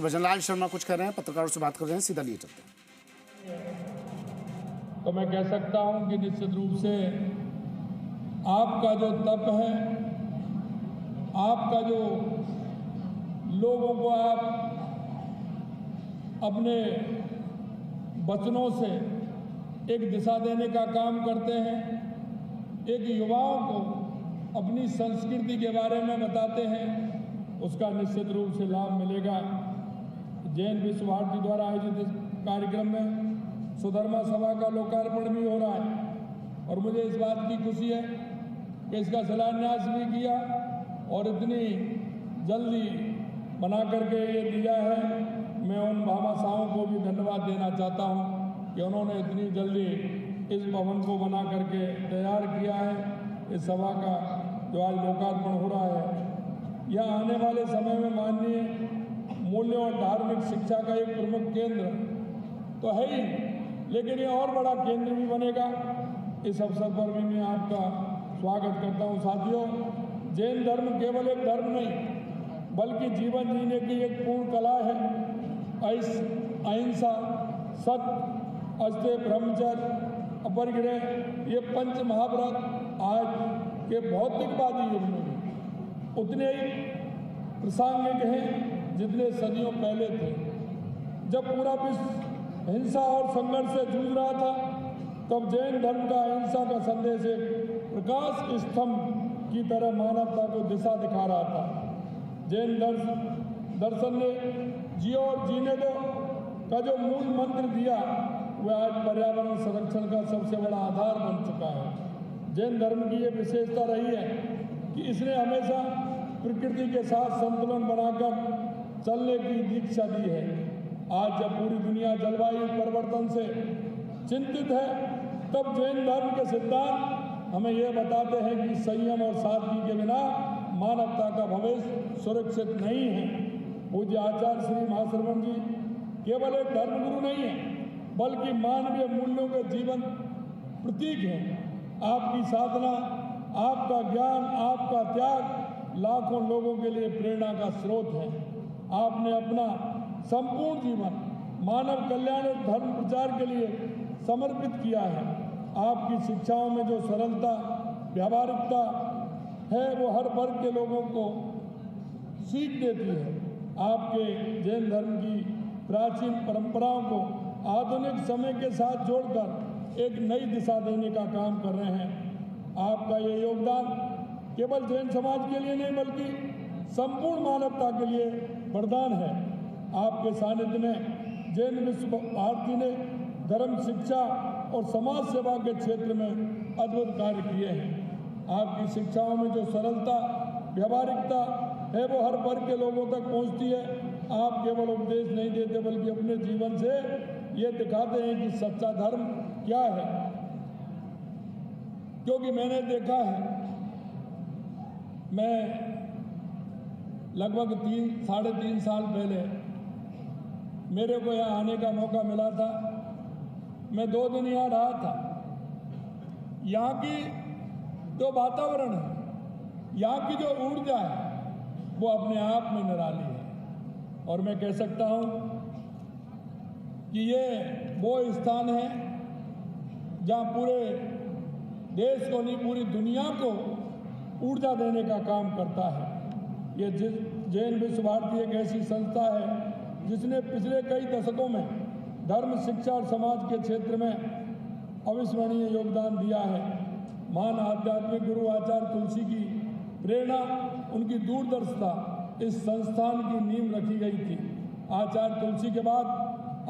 भजनलाल शर्मा कुछ कह रहे हैं, पत्रकारों से बात कर रहे हैं, सीधा लिए चलते हैं। तो मैं कह सकता हूं कि निश्चित रूप से आपका जो तप है, आपका जो लोगों को आप अपने वचनों से एक दिशा देने का काम करते हैं, एक युवाओं को अपनी संस्कृति के बारे में बताते हैं, उसका निश्चित रूप से लाभ मिलेगा। जैन विश्व भारती द्वारा आयोजित इस कार्यक्रम में सुधर्मा सभा का लोकार्पण भी हो रहा है और मुझे इस बात की खुशी है कि इसका शिलान्यास भी किया और इतनी जल्दी बना करके ये दिया है। मैं उन भामाशाहों को भी धन्यवाद देना चाहता हूँ कि उन्होंने इतनी जल्दी इस भवन को बना करके तैयार किया है। इस सभा का जो आज लोकार्पण हो रहा है, यह आने वाले समय में माननीय मूल्यों और धार्मिक शिक्षा का एक प्रमुख केंद्र तो है ही, लेकिन ये और बड़ा केंद्र भी बनेगा। इस अवसर पर भी मैं आपका स्वागत करता हूँ। साथियों, जैन धर्म केवल एक धर्म नहीं बल्कि जीवन जीने की एक पूर्ण कला है। अहिंसा, सत्य, अस्तेय, ब्रह्मचर्य, अपरिग्रह, ये पंच महाव्रत आज के भौतिकवादी युग में उतने ही प्रासंगिक हैं जितने सदियों पहले थे। जब पूरा विश्व हिंसा और संघर्ष से जूझ रहा था, तब जैन धर्म का अहिंसा का संदेश एक प्रकाश स्तंभ की तरह मानवता को दिशा दिखा रहा था। जैन दर्शन ने जियो और जीने दो का जो मूल मंत्र दिया, वह आज पर्यावरण संरक्षण का सबसे बड़ा आधार बन चुका है। जैन धर्म की ये विशेषता रही है कि इसने हमेशा प्रकृति के साथ संतुलन बनाकर चलने की दीक्षा दी है। आज जब पूरी दुनिया जलवायु परिवर्तन से चिंतित है, तब जैन धर्म के सिद्धांत हमें यह बताते हैं कि संयम और सादगी के बिना मानवता का भविष्य सुरक्षित नहीं है। पूज्य आचार्य श्री महाश्रवण जी केवल एक धर्मगुरु नहीं है, बल्कि मानवीय मूल्यों के जीवन प्रतीक हैं। आपकी साधना, आपका ज्ञान, आपका त्याग लाखों लोगों के लिए प्रेरणा का स्रोत है। आपने अपना संपूर्ण जीवन मानव कल्याण और धर्म प्रचार के लिए समर्पित किया है। आपकी शिक्षाओं में जो सरलता, व्यावहारिकता है, वो हर वर्ग के लोगों को सीख देती है। आपके जैन धर्म की प्राचीन परंपराओं को आधुनिक समय के साथ जोड़कर एक नई दिशा देने का काम कर रहे हैं। आपका ये योगदान केवल जैन समाज के लिए नहीं बल्कि संपूर्ण मानवता के लिए वरदान है। आपके सानिध्य में जैन विश्व भारती ने धर्म, शिक्षा और समाज सेवा के क्षेत्र में अद्भुत कार्य किए हैं। आपकी शिक्षाओं में जो सरलता, व्यावहारिकता है, वो हर वर्ग के लोगों तक पहुंचती है। आप केवल उपदेश नहीं देते बल्कि अपने जीवन से ये दिखाते हैं कि सच्चा धर्म क्या है। क्योंकि मैंने देखा है, मैं लगभग 3-3.5 साल पहले मेरे को यहाँ आने का मौका मिला था। मैं 2 दिन यहाँ रहा था। यहाँ की जो वातावरण है, यहाँ की जो ऊर्जा है, वो अपने आप में निराली है। और मैं कह सकता हूँ कि ये वो स्थान है जहाँ पूरे देश को नहीं, पूरी दुनिया को ऊर्जा देने का काम करता है। ये जैन विश्व भारती एक ऐसी संस्था है जिसने पिछले कई दशकों में धर्म, शिक्षा और समाज के क्षेत्र में अविस्मरणीय योगदान दिया है। महान आध्यात्मिक गुरु आचार्य तुलसी की प्रेरणा, उनकी दूरदर्शिता इस संस्थान की नींव रखी गई थी। आचार्य तुलसी के बाद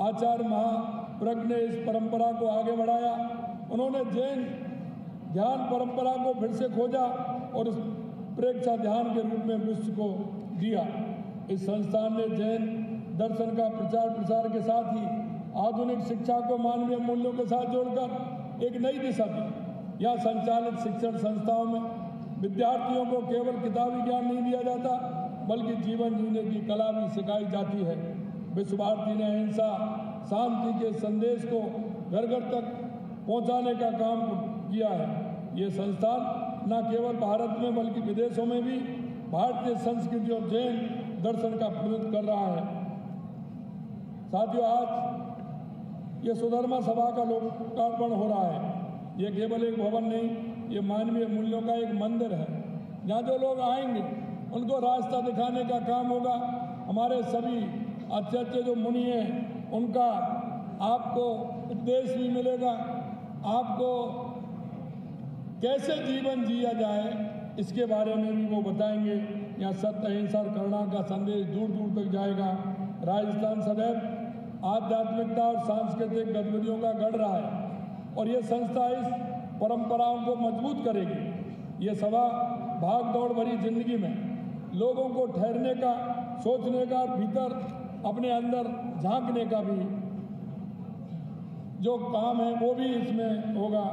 आचार्य महाप्रज्ञ ने इस परंपरा को आगे बढ़ाया। उन्होंने जैन ध्यान परंपरा को फिर से खोजा और इस प्रेक्षा ध्यान के रूप में विश्व को दिया। इस संस्थान ने जैन दर्शन का प्रचार प्रसार के साथ ही आधुनिक शिक्षा को मानवीय मूल्यों के साथ जोड़कर एक नई दिशा दी। यहाँ संचालित शिक्षण संस्थाओं में विद्यार्थियों को केवल किताबी ज्ञान नहीं दिया जाता बल्कि जीवन जीने की कला भी सिखाई जाती है। विश्व भारती ने अहिंसा, शांति के संदेश को घर घर तक पहुंचाने का काम किया है। ये संस्थान न केवल भारत में बल्कि विदेशों में भी भारतीय संस्कृति और जैन दर्शन का प्रतिनिधित्व कर रहा है। साथियों, आज ये सुधर्मा सभा का लोकार्पण हो रहा है। ये केवल एक भवन नहीं, ये मानवीय मूल्यों का एक मंदिर है। यहाँ जो लोग आएंगे उनको रास्ता दिखाने का काम होगा। हमारे सभी अच्छे अच्छे जो मुनि हैं उनका आपको उपदेश भी मिलेगा। आपको कैसे जीवन जिया जाए इसके बारे में भी वो बताएंगे। यहाँ सत्य, अहिंसा और करुणा का संदेश दूर दूर तक जाएगा। राजस्थान सदैव आध्यात्मिकता और सांस्कृतिक गतिविधियों का गढ़ रहा है और ये संस्था इस परंपराओं को मजबूत करेगी। ये सभा भाग दौड़ भरी जिंदगी में लोगों को ठहरने का, सोचने का, भीतर अपने अंदर झांकने का भी जो काम है वो भी इसमें होगा।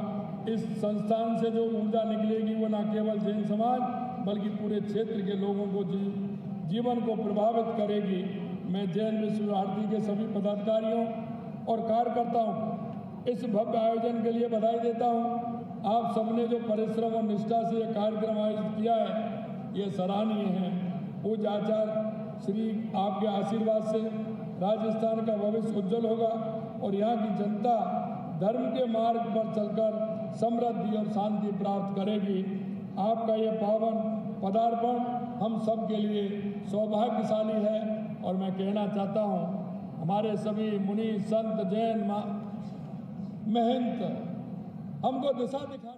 इस संस्थान से जो ऊर्जा निकलेगी वो न केवल जैन समाज बल्कि पूरे क्षेत्र के लोगों को जीवन को प्रभावित करेगी। मैं जैन विश्व भारती के सभी पदाधिकारियों और कार्यकर्ताओं को इस भव्य आयोजन के लिए बधाई देता हूँ। आप सबने जो परिश्रम और निष्ठा से ये कार्यक्रम आयोजित किया है ये सराहनीय है। पूज्य आचार्य श्री आपके आशीर्वाद से राजस्थान का भविष्य उज्जवल होगा और यहाँ की जनता धर्म के मार्ग पर चलकर समृद्धि और शांति प्राप्त करेगी। आपका ये पावन पदार्पण हम सब के लिए सौभाग्यशाली है और मैं कहना चाहता हूँ हमारे सभी मुनि, संत, जैन, महंत हमको दिशा दिखा